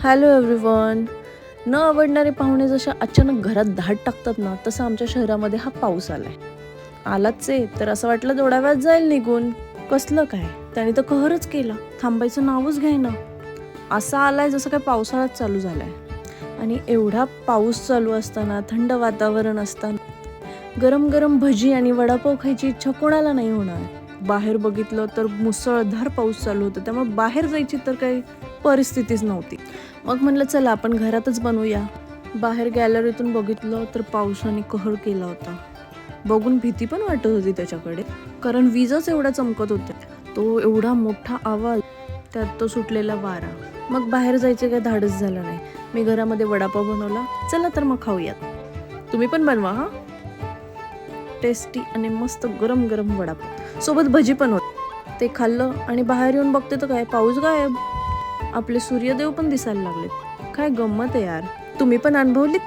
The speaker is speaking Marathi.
Hello everyone. न आवडणारे पाहुणे जसे अचानक घरात धाड टाकतात ना, तसं आमच्या शहरामध्ये हा पाऊस आलाय. आलाच आहे तर असं वाटलं थोड्या वेळात जाईल निघून. कसलं काय, त्याने तर कहरच केला, थांबायचं नावच घ्यायना. असा आलाय जसं काय पावसाळाच चालू झालाय. आणि एवढा पाऊस चालू असताना, थंड वातावरण असताना गरम गरम भजी आणि वडापाव खायची इच्छा कोणाला नाही होणार. बाहेर बघितलं तर मुसळधार पाऊस चालू होता, त्यामुळे बाहेर जायची तर काही परिस्थितीच नव्हती. मग म्हणलं चला आपण घरातच बनवूया. बाहेर गॅलरीतून बघितलं तर पावसाने कहर केला होता. बघून भीती पण वाटत होती त्याच्याकडे, कारण वीजच एवढ्या चमकत होत्या. तो एवढा मोठा आवाज, त्यात तो सुटलेला वारा. मग बाहेर जायचे काही धाडस झालं नाही. मी घरामध्ये वडापाव बनवला. चला तर मग खाऊयात. तुम्ही पण बनवा हा. टेस्टी आणि मस्त गरम गरम वडापाव सोबत भजी पण होत. ते खाल्लं आणि बाहेर येऊन बघते तर काय, पाऊस गायब. आपले सूर्यदेव पण दिसायला लागलेत. काय गंमत आहे यार. तुम्ही पण अनुभवलीत?